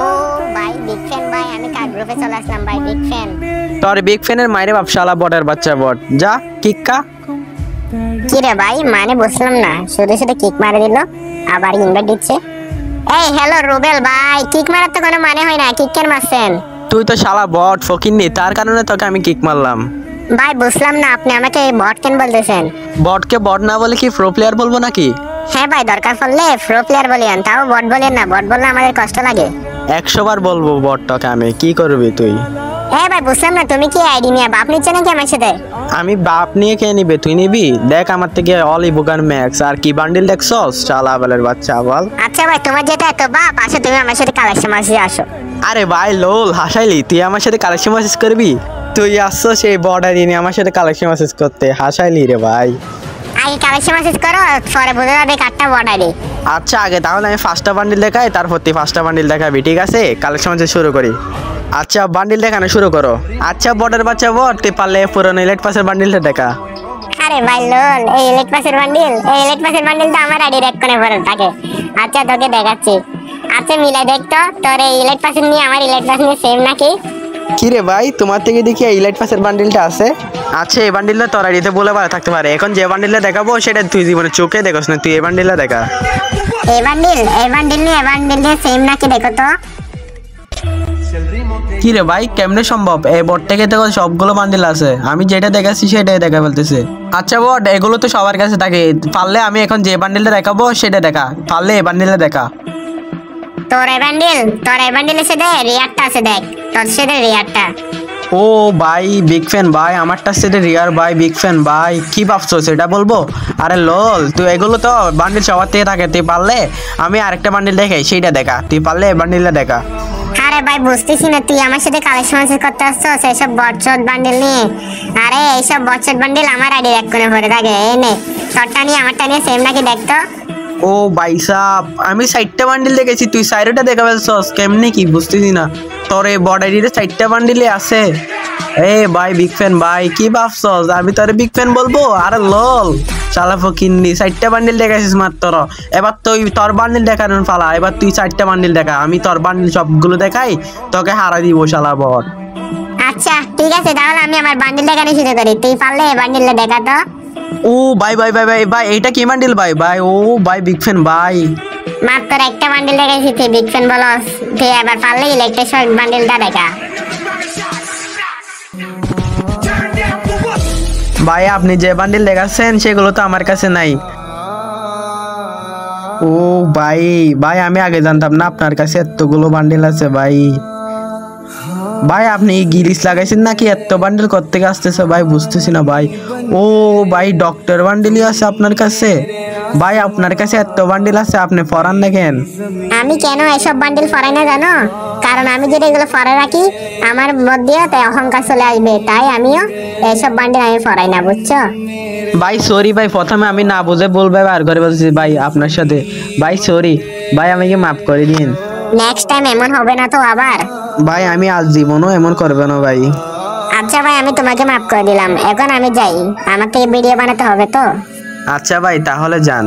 ও ভাই big fan ভাই, আমি কার গ্রুপে চলে আসলাম ভাই, বিগ ফ্যান। তোর বিগ ফ্যানের মাইরে বাপ শালা বটের বাচ্চা বট, যা কিক্কা। কি রে ভাই, মানে বুঝলাম না, শুধু শুধু কিক মারে দিল, আবার ইনভাইট দিচ্ছে। এই হ্যালো রুবেল ভাই, কিক মারার তো কোনো মানে হয় না, কিক কেন মারছেন? তুই তো শালা বট ফকিন্নি, তার কারণে তোকে আমি কিক মারলাম। ভাই বুঝলাম না, আপনি আমাকে বট কেন বলতেছেন? বটকে বট না বলে কি প্রো প্লেয়ার বলবো নাকি? হ্যাঁ ভাই, দরকার পড়লে প্রো প্লেয়ার বলিয়েন, তাও বট বলেন না, বট বললে আমাদের কষ্ট লাগে। 100 বার বলবো বটটাকে আমি, কি করবি তুই? হ্যাঁ ভাই বুঝলাম না, তুমি কি আইডি নিয়ে বাপ নিচ্ছে নাকি আমার সাথে? আমি বাপ নিয়ে কে নিবে, তুই নিবি? দেখ আমার থেকে অলি বুগান ম্যাক্স আর কি বান্ডিল দেখছস, শালা বালের বাচ্চা বল। আচ্ছা ভাই, তোমার যেটা এত বাপ, আসো তুমি আমার সাথে কালেকশন মাসে আসো। আরে ভাই লোল হাসাইলি, তুই আমার সাথে কালেকশন মেসেজ করবি? তুই আসছো সেই বর্ডার নিয়ে আমার সাথে কালেকশন মেসেজ করতে, হাসাইলি রে ভাই। আগে কালেকশন মেসেজ করো, পরে বোঝা যাবে কাটটা বর্ডারে। আচ্ছা আগে তাহলে আমি 5টা বান্ডিল দেখাই, তারপর তুই 5টা বান্ডিল দেখাবি, ঠিক আছে? কালেকশন মেসেজ শুরু করি। আচ্ছা বান্ডিল দেখানো শুরু করো। আচ্ছা বর্ডার বাচ্চা বট, তুই পারলে পুরনো ইলেট পাসের বান্ডিলটা দেখা। আরে ভাই লোল, এই ইলেট পাসের বান্ডিল তো আমার আইডি রেক করে পড়ে থাকে। আচ্ছা তোকে দেখাচ্ছি। আচ্ছা মিলাই দেখ তো, তোর এই ইলেট পাসের নিয়ে আমার ইলেট পাস নিয়ে সেম নাকি? কি রে ভাই, তোমার থেকে দেখি এই ইলাইট পাসের বান্ডিলটা আছে। আচ্ছা এই বান্ডিলটা তোর আইডিতে বলে পারে থাকতে পারে, এখন যে বান্ডিলটা দেখাবো সেটা তুই জীবনে চোখে দেখোস না, তুই এই বান্ডিলটা দেখা। এই বান্ডিল নিয়ে সেম নাকি দেখো তো। কি রে ভাই, কেমনে সম্ভব? এই বট থেকে দেখো সবগুলো বান্ডিল আছে, আমি যেটা দেখাচ্ছি সেটাই দেখা ফেলতেছে। আচ্ছা বট, এগুলো তো সবার কাছে থাকে, পারলে আমি এখন যে বান্ডিলটা দেখাবো সেটা দেখা, পারলে এই বান্ডিলটা দেখা। তোর এই বান্ডিলের সাথে রিয়ারটা আছে, দেখ তোর সাথে রিয়ারটা। ও ভাই বিগ ফ্যান ভাই, আমারটা সেটা রিয়ার ভাই, বিগ ফ্যান ভাই, কি ভাবছো সেটা বলবো? আরে লল, তুই এগুলো তো বান্ডিল সবার থেকে থাকে, তুই পারলে আমি আরেকটা বান্ডিল দেখাই সেইটা দেখা, তুই পারলে এই বান্ডিলটা দেখা। আরে ভাই বুঝতেছি না, তুই আমার সাথে কালেকশন করতে আসছস এইসব বটচট বান্ডিল নিয়ে? আরে এইসব বটচট বান্ডিল আমার আইডি এক কোণে ভরে থাকে, এই নে তোরটা নিয়ে আমারটা নিয়ে সেম নাকি দেখতো। ও ভাই সাব, আমি 4টা বান্ডিল দেখেছি, তুই 4টা দেখা ফেলছস কেমনে, কি বুঝতেছি না। তোর এই বর্ডারিতে 4টা বান্ডিলে আছে। এ ভাই বিগ ফ্যান ভাই, কি ভাবছস আমি তোর বিগ ফ্যান বলবো? আরে লল শালা ফকিন্নি, 4টা বান্ডিল দেখাইছিস মাত্র, এবার তুই তোর বান্ডিল দেখানোর পালা, এবার তুই 4টা বান্ডিল দেখা, আমি তোর বান্ডিল সবগুলো দেখাই, তোকে হারা দিব শালা বট। আচ্ছা ঠিক আছে, তাহলে আমি আমার বান্ডিল দেখানো শুরু করি, তুই পারলে এই বান্ডিলটা দেখা তো। ও ভাই ভাই ভাই ভাই ভাই, এইটা কি বান্ডিল ভাই? ভাই ও ভাই বিগ ফ্যান ভাই, মাত্র একটা বান্ডিল দেখাইছি, তুই বিগ ফ্যান বলস? তুই এবার পারলে ইলেকট্রিক বান্ডিলটা দেখা। ভাই আপনি যে বান্ডিল দেখাচ্ছেন সেগুলো তো আমার কাছে নাই। ও ভাই ভাই, আমি আগে জানতাম না আপনার কাছে এতগুলো বান্ডিল আছে ভাই। ভাই আপনি গিরিস লাগাইছেন নাকি, এত বান্ডিল কোত্থেকে আসতেছে ভাই, বুঝতেছি না ভাই। ও ভাই ডক্টর বান্ডিলই আছে আপনার কাছে? ভাই আপনার কাছে এত বান্ডিল আছে, আপনি ফরান দেখেন। আমি কেন এসব বান্ডিল ফরাই না জানো? কারণ আমি যদি এগুলো ফরাই রাখি, আমার মধ্যে তাই অহংকার চলে আসবে, তাই আমিও এসব বান্ডিল আমি ফরাই না, বুঝছো? ভাই সরি ভাই, প্রথমে আমি না বুঝে বলবে আর ঘরে বলছি ভাই আপনার সাথে, ভাই সরি ভাই, আমাকে মাফ করে দিন। নেক্সট টাইম এমন হবে না তো আবার? ভাই আমি আজ জীবনও এমন করবে না ভাই। আচ্ছা ভাই, আমি তোমাকে মাফ করে দিলাম, এখন আমি যাই, আমাকে ভিডিও বানাতে হবে তো। আচ্ছা ভাই তাহলে যান।